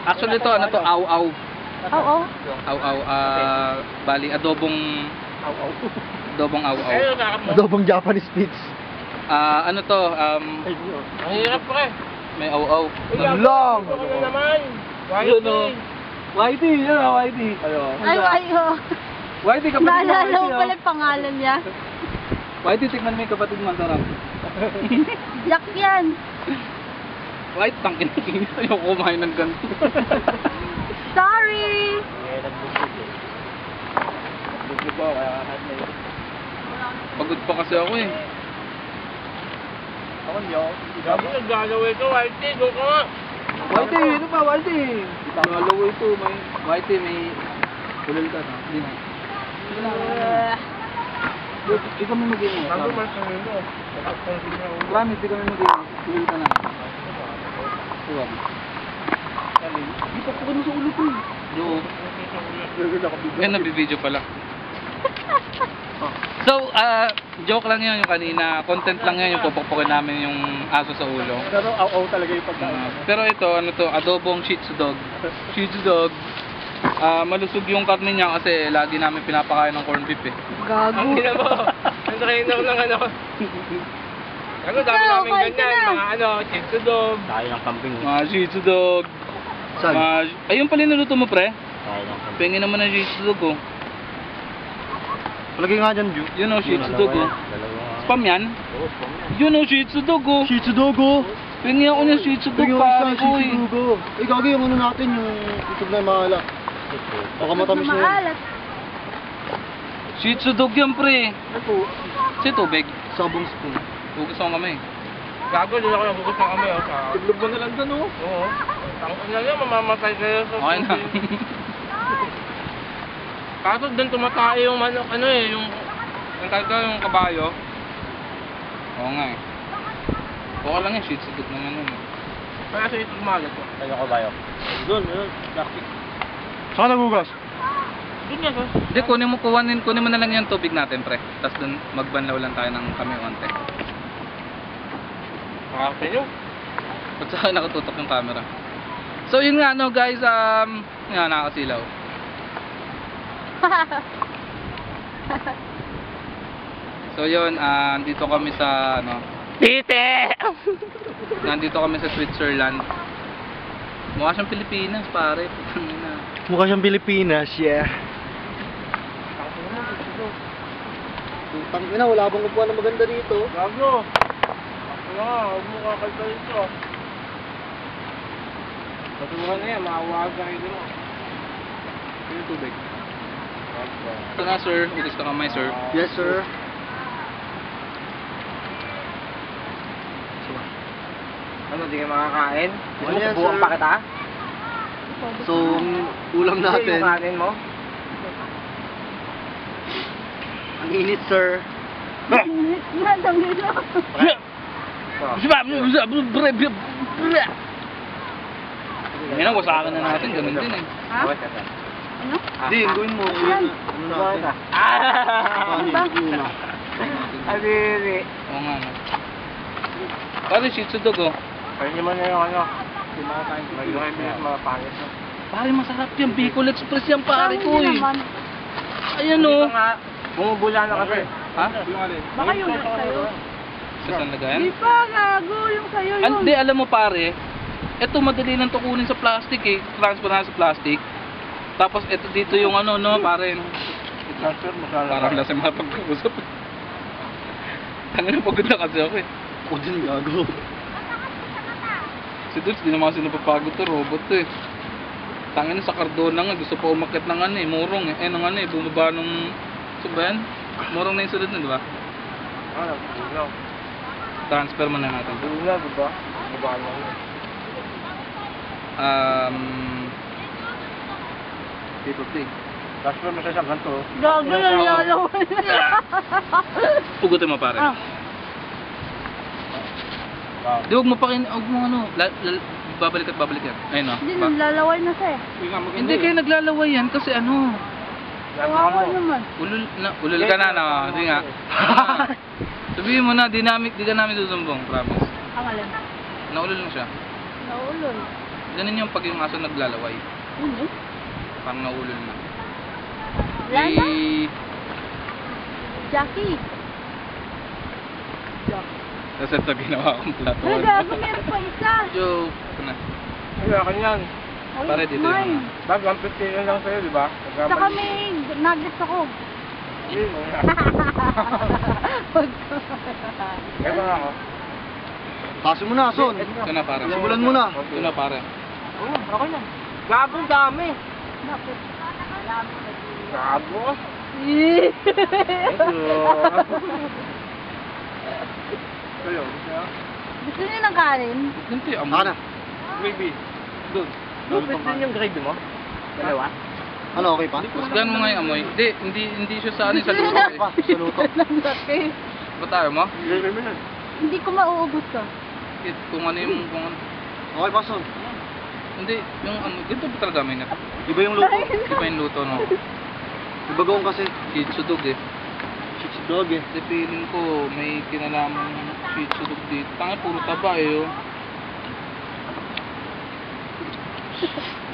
Actually to, ano to, aw-aw. Oo. Aw-aw, bali, adobong aw-aw. Adobong Japanese pits. Ano to, Ang hirap pre. may aw-aw. Lang! Ano naman? Yun o. Whitey, yun o, Whitey. Ay, ayo. Whitey, kapatid mo, Naalala mo Whitey, pala yung pangalan niya. Whitey, tignan mo yung kapatid mo, ang sarap. Jack yan. White, tangkin na tingin. Ayoko kumain ng ganito. Sorry. Pagod pa kasi ako eh. Sabi naglalaway ito, Whitey, doon ka nga. Whitey, ano pa, Whitey? Nalawa ito, may... Whitey, may... Kulil ka na. Hindi na. Ikaw mo mag-iingat. Sabi man sa nilo. Promise, ikaw mo mag-iingat. Kulil ka na. Tuwag. Ipak ko mo sa ulo ko eh. Yo. Ngayon, nabibideo pala. So, joke lang yun yung kanina. Content lang yun yung pupukpukin namin yung aso sa ulo. Pero aw-aw talaga yung pagkain. Pero ito, ano to, adobong Shih Tzu dog. Shih Tzu dog. Malusog yung karne niya kasi lagi namin pinapakain ng corned beef eh. Gago. Ang gina mo. Ang trainer ng ano. Ano, dami namin ganyan. Mga ano, Shih Tzu dog. Tayo ng camping. Mga Shih Tzu dog. Saan? Ayun pala niluto mo pre. Tayo ng camping. Pengin naman ng Shih Tzu dog oh. Palagay nga dyan, Ju. Yun oh, Shih Tzu dog oh. Spam yan? Oo, spam yan. Yun oh, Shih Tzu dog oh. Shih Tzu dog, oh. Pengi ako ng Shih Tzu dog Tingnan mo pare isa, ko Shih eh. Tzu dog, oh. Eh, gagi yung ano natin, yung itlog na mahala. Baka matamis na yun. Maalat. Shih Tzu dog yan pre. Ito, Kasi tubig. sabong spoon. Hugas ako kamay. Gago, doon ako nabugot ng kami. Itlog mo na lang dyan, oh. Oo. Tangin na yan, mamamatay kayo sa Okay na. Kaso doon tumatay yung manok, ano eh, yung yung kabayo. Oo nga eh. Okay lang yan, Shih Tzu dog naman yun eh. Kaya sa ito umagat ko. Kaya ko bayo. Doon, yun. Plastic. Saan nagugas? Doon nga ba? Hindi, kunin mo na lang yung tubig natin pre. Tapos dun magbanlaw lang tayo ng kami onte. Makakapin nyo. Ba't sa akin nakatutok yung camera? So yun nga no guys, nga nakakasilaw. So yun, nandito kami sa ano, Tite! nandito kami sa Switzerland. Mukha siyang Pilipinas pare. Putangina. Mukha siyang Pilipinas, yeah. Tangina, wala bang upuan na maganda dito? Gago! Huwag mo kakalta ito. Patuhan na yan, makawag ka rin mo. Ano yung tubig? Ito na sir, ugas ka kamay sir. Yes, sir. Ano, di ka makakain? Ano yan, Buwan sir? pa kita? So, ulam natin. Yung kanin mo? Ang init, sir. Yan, dami na. Ngayon ang wasakan na natin, ganun din eh. Ha? Ano? Hindi, gawin mo. Ayan. Ano natin? Ano ba? Una. Adiri. Oo nga no. Pare Shih Tzu dog oh. Kaya naman na yung ano. May bilis mga pangit mo. Pare masarap yan, Bicol Express yan pare ko Hindi eh. naman. Ayan oh. nga, bumubula na kasi. Ha? Baka yung sa'yo. Sa saan lagayan? Di pa, gago. Yung sa'yo yun. Hindi, alam mo pare, ito madali lang tukunin sa plastic eh. Transfer na sa plastic. Tapos ito dito yung ano no, pare. Transfer mo sa Parang lasing mapag-usap. Tangina pagod na kasi ako eh. Ako din, gago. Si Dulce, di naman kasi napapagod to, robot to eh. Tangina sa Cardona nga, gusto pa umakyat ng ano eh, murong eh. Ng ano eh, bumaba nung... So ba yan? Murong na yung sunod na, di ba? Ano, bumula. Transfer mo na natin. Bumula, diba? Bumula mo yun. Paper play. Transfer mo siya sa ganito. Gago yung lalaway. Pugutin mo pare. Ah. Wow. Di huwag mo pa huwag mo ano, babalik at babalik yan. Ayun o. Hindi, lalaway na siya eh. Hindi kayo naglalaway yan kasi ano. Kawawa naman. Ulul ka na, no? Hindi nga. Sabihin mo na, di ka namin susumbong, promise. Ang alin. Naulol na siya. Naulol. Ganun yung pag yung aso naglalaway. Ano? Parang naulol na. Wala na. Eh, Jackie. Tapos ito ginawa kong plato. Ay, gago, meron pa isa. Joke. Ito na. Ay, akin yan. Oy, Pare, dito yung mine. mga. Bag, 150 yun lang sa'yo, di ba? Saka may nuggets ako. Yun, Ito nga ako. Tasin mo na, Son. Ito na pare. Simulan mo na. Ito na pare. Oo, okay lang. Gagong dami. Bakit? Gago. Eh. Kayo, Gusto niyo ng kanin? Ganito yung Saka na. gravy. Doon. Lupit din yung gravy mo? Dalawa? Ano, okay pa? Husgan mo nga yung amoy. Hindi siya sa ano sa luto eh. Pa, sa luto. Ang laki. Ba't tayo mo? Gravy mo yan. Hindi ko mauubos to. Kung ano yung... Kung ano. Okay pa, Son. Hindi, yung ano, ganito pa talaga may nat. Iba yung luto. Di ba yung luto, no? Iba gawin kasi. Shih Tzu dog eh. Shih Tzu dog eh. Kasi feeling ko may kinalaman Shih Tzu dog dito. Tanga, puro taba eh, oh.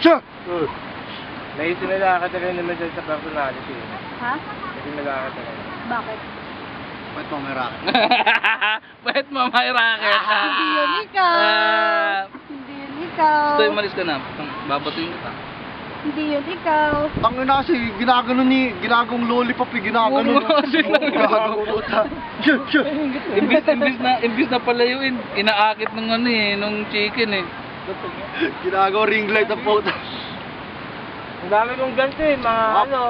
Siya! Naisip nila ka rin naman sa personality. Ha? Naisip nila ka rin. Bakit? Ba't mo may racket? Bakit mo may racket? Hindi yun ikaw. Ah, Hindi yun ikaw. Gusto yung malis ka na. Babatuin kita. Hindi yun ikaw. Tangin na kasi, ginagong lollipop eh, ginaganon. Oo, kasi Ginagong puta. Siya! Imbis na palayuin, inaakit ng ano eh, nung chicken eh. Ginagong ring light ang puta. Ang dami kong ganito eh, mga Ah. ano.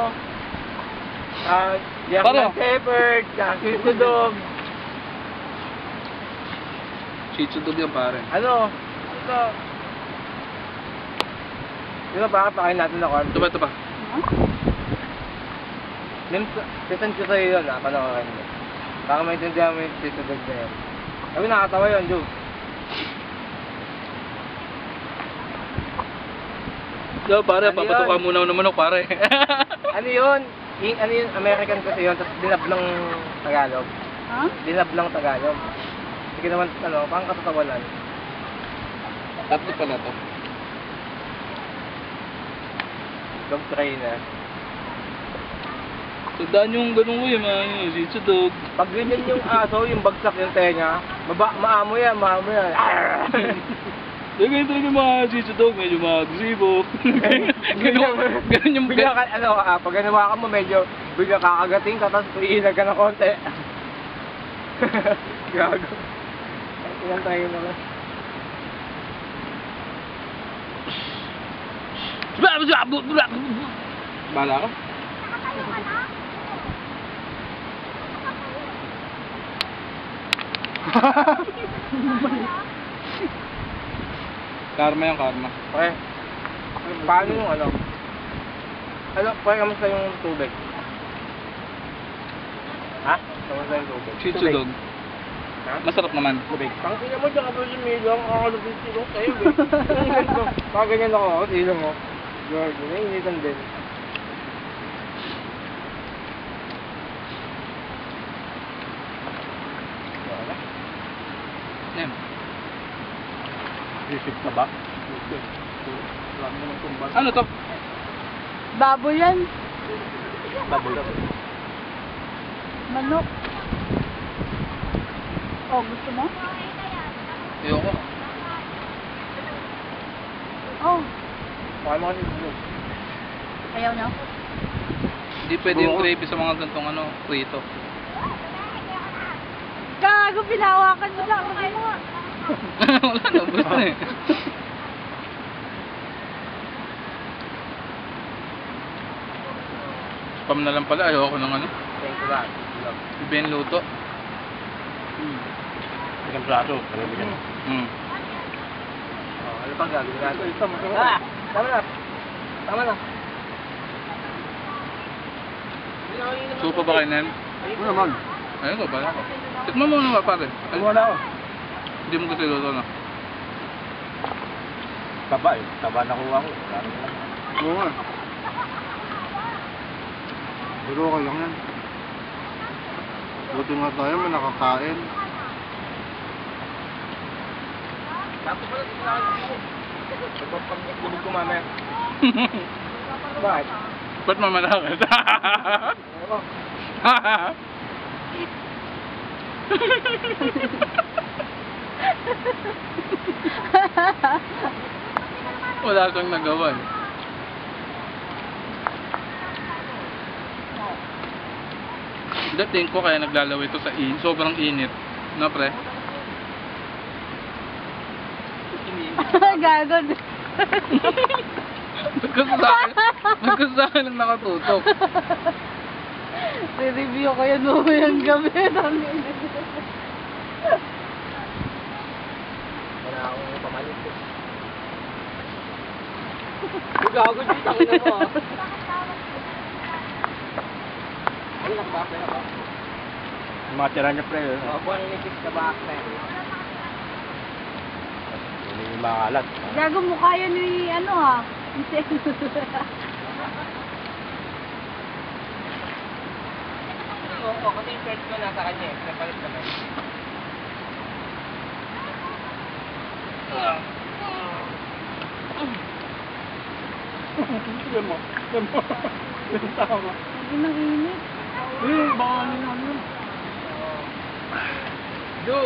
Jack Pare. Shepherd, Shih Tzu dog. Shih Tzu dog yan pare. Ano? Ito. Di ba baka pakain natin ako? Ito ba? Huh? Sisend ko sa'yo yun, panoorin mo. Baka maintindihan mo yung Shih Tzu dog na yun. Sabi nakatawa yun, Joe. Yo, pare, Ano papatukan yun? muna ng manok pare. Ano yun? Ano yun? American kasi yun, tapos dinab ng Tagalog. Ha? Dinab ng Tagalog. Sige naman, ano, pang katatawanan. Tatlo pala to. Dog trainer. Tandaan yung ganun mo yung mga yun, Shih Tzu dog. Pag ganyan yung aso, yung bagsak yung tenga, maamo yan. Ganyan talaga yung mga Shih Tzu dog, medyo mag-agresibo. Ganun yung... Bigla ka, ano, pag ganawa ka mo, medyo bigla kakagating ka, tapos iinag ka ng konti. Gago. Ilan tayo naman. Bala ka? Karma yung karma. Okay. Paano yung ano? Ano, kamusta yung tubig? Ha? Kamusta yung tubig? Shih Tzu Tubig. dog. Ha? Masarap naman. Tubig. Pang ina mo, dyan ka ba yung milong? Kakalog yung silong sa'yo eh. Pag ganyan ako, silong mo. George, nainitan din. Wala. Yan. Isip ka ba? Ano to? Baboy yan. Double up. Manok. Oh, gusto mo? Ayoko. Oh, Baka mo kasi blue. ayaw niyo? Hindi pwede yung gravy sa mga gantong ano, prito. Gago, pinahawakan mo lang. Ano mo? Wala na, basta eh. Spam na lang pala, ayoko ng ano. Thank you lang. Iba yung luto. Ilang plato. Hmm. Oh, ano pang gagawin natin? Ah! Tama na! Tama na! Supa ba kayo na yan? Ano naman? Ayun ko, bala ko. Tikman mo naman pare. Ay, Wala ako. hindi mo gusto luto na. Taba eh. Taba nakuha ko. Oo nga. Pero okay lang yan. Buti nga tayo, may nakakain. Tapos pala, Pagpapagulog ko mamaya. Bakit? Ba't mamalakit? Oo. Wala kang nagawa eh. Dating ko kaya naglalaw ito sa sobrang init. No, pre? Gago. Ba't ka sa akin lang nakatutok? Re-review ko yan mamayang gabi. Wala akong pamalit ko. Gago dito, ang ina mo ah. Ay, nakabak na ako. Mga tira niya pre. Oo, buwan nipis ka ba? Hindi yung makalat. Gago mukha yan ni ano ha. Oo, kasi yung shirt ko nasa kanya eh. Napalit naman. Yan mo. Yan mo. Yan tama. Hindi nang init. Baka ano yun. Jo,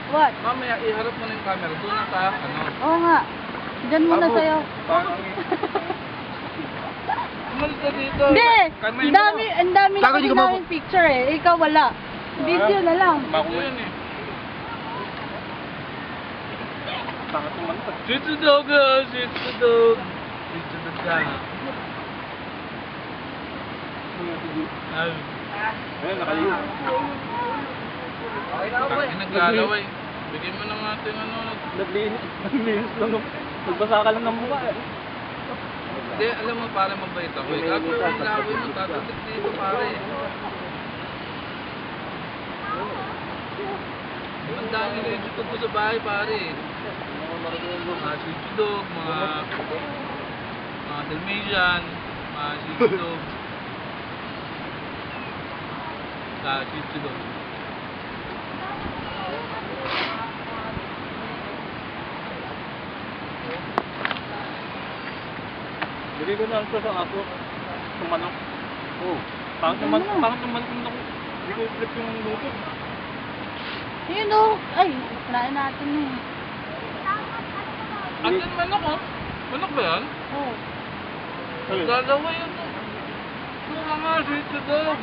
What? mamaya iharap mo na yung camera. Doon na sa ano. Oo nga. Diyan muna Abo. sa'yo. Umalis ka dito. Hindi! Kamay Ang mo. dami na Gago, kasi di ka ba- namin picture eh. Ikaw wala. Video na lang. Ako yun eh. Tangat naman ito. Shit to dog, shit to dog. Shit to dog ka. Ay. Ayun, nakaliwa. Okay na ako eh. Ang naglalaway. Bigyan mo ng ating ano. Naglinis lang. Nagbasa ka lang ng mukha eh. Hindi, alam mo, para mabait ako. Ako yung laway mo, tatatik dito pare. Ang dami na yung YouTube ko sa bahay pare. Mga Shih Dog, mga Dalmatian, mga Shih Dog. Sa Shih Dog. Bili ko na ito sa aso. Tumanok. Oo. Pangit naman yung manok. Hindi ko i-flip yung luto. Yun o. Ay, kinain natin eh. Atin manok oh. Manok ba yan? Oo. Gagawa yun oh. Yung mga Shih Dog.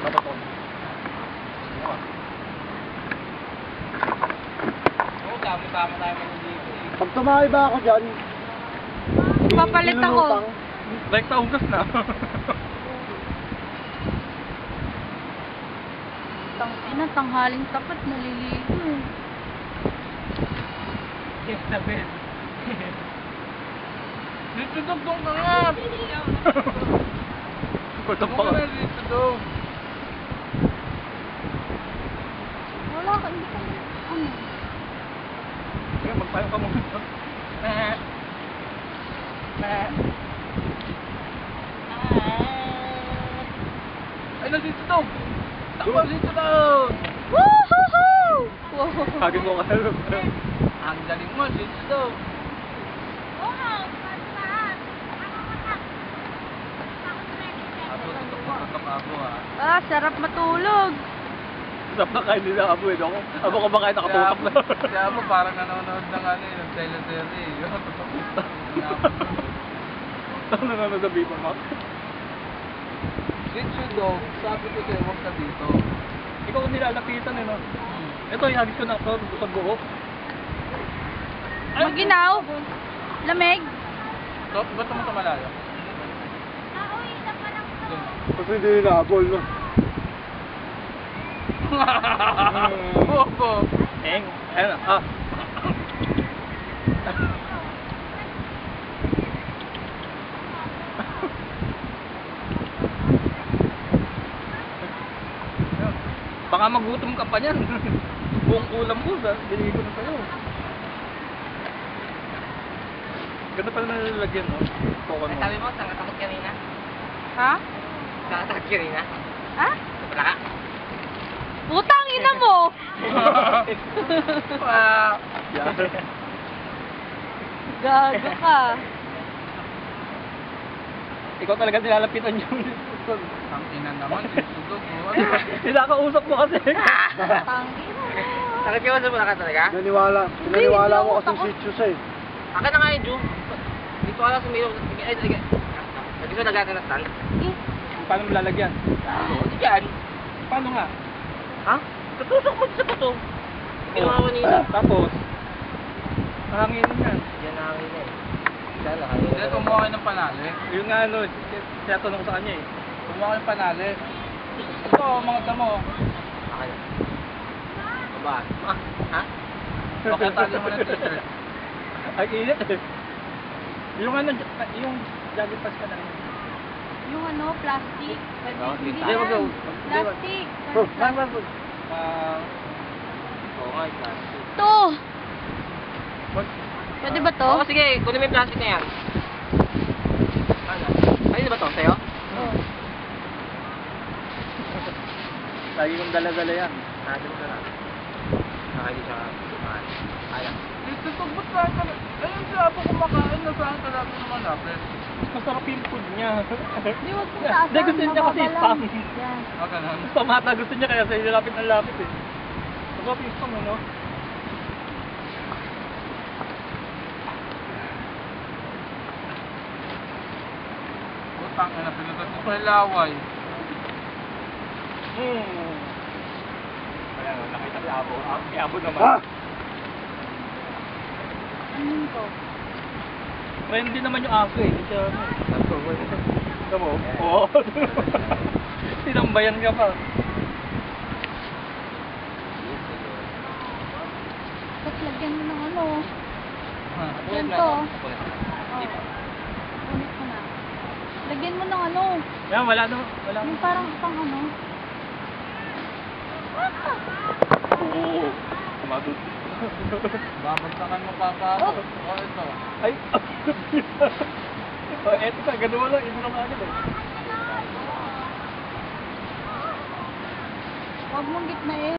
Dapat ko. Oo, tama-tama tayo maniligo eh. Pag tumahay ba ako dyan? Papalit ako. Nilulutang. Like tahugas na. Tangina, tanghaling tapat, naliligo eh. Yes, na bed. Shih Dog doon ka nga. Kutok Doon ka na Shih Dog. Wala ka, hindi ka ano. Sige, magpayo ka muna. Ay, na Shih Dog. Takbo Shih Dog. Woohoo! Wow. Kagin mo ka. Ang galing mo, Shih Dog. Abo, tutok abo ha. Ah, sarap matulog. Sa pakain nila abo eh. Abo ka ba kahit nakatutok na? Si Abo parang nanonood ng ano eh, ng teleserye. Ano na sa Viva Max? Shih Dog, sabi ko sa'yo, huwag ka dito. Ikaw ang nilalapitan eh no? Ito, ihagis ko na ito sa buhok. Maginaw. Lamig. So, ba't naman ito malayo? Doon. Kasi hindi nabol no? Bobo. Eng, ayun ah. Baka magutom ka pa niyan. Buong ulam mo, binigay ko na sa'yo. Ganda pala na nilalagyan no? Pokon mo. Sabi mo, saan katakot ka rin na? Ha? Saan katakot ka rin na? Ha? Wala ka? Putang ina mo! Wow. Gago ka. Ikaw talaga nilalapitan yung Ang ina naman, tutulog mo. Ano ba? Kinakausap mo kasi. Putang ina mo. Nakikiwasan mo na ka talaga? Pinaniwala mo kasing sitio sa'yo. Akin na nga yun, Ju. Dito ka lang sumilaw. Ay, talaga. Nagkiso na natin ng stand. Eh, Paano mo lalagyan? Oo, di dyan. Paano nga? Ha? Tutusok mo sa bato. Ginawa ko nila. Tapos, mahangin yan. Yan ang hangin na eh. Sana kayo. Hindi, kumuha kayo ng panali. Yung nga ano, siya tanong ko sa kanya eh. Kumuha kayo ng panali. Ito, mga damo. Akin na. Baba. Ha? Okay, tali mo ng t-shirt. Ay, init eh. Yung ano, yung jacket pass ka na rin. yung ano, plastic. Pwede, Oo, hindi hindi, wag yan. daw. Plastic. Ah, Oo nga, plastic. To! Pwede ba to? Oo, sige. Kunin mo yung plastic na yan. Ano? Ayun ba to? Sa'yo? Oh. lagi kong dala-dala yan. Natin mo na. Nakali siya. Mahal. Kaya. Ito, ba't saan ka na? Ayun, siya ako kumakain na saan ka natin naman napit. Masarap yung food niya. Hindi, wag mo taas. Hindi, gusto niya kasi spam. Yan. Ah, ganun. Pamata gusto niya kaya sa lapit ng lapit eh. Masarap yung spam no? Utang na, pinagat mo pa yung laway. Kaya nakita si Abo. Si Abo naman. Ano yun to? Friendly naman yung aso eh. Hindi siya ano. Ito mo? Oo. Tinambayan ka pa. Tapos lagyan mo ng ano. Ha? Yan to. Oh. Ulit mo na. Lagyan mo ng ano. Yan, wala na. Wala na. Yung parang pang ano. Oo. Sumagot. Babagsakan mo papa ako. Oh, ito. Ay! Oh, eto ka, ganun mo lang. Ito lang agad eh. Huwag mong gitna eh.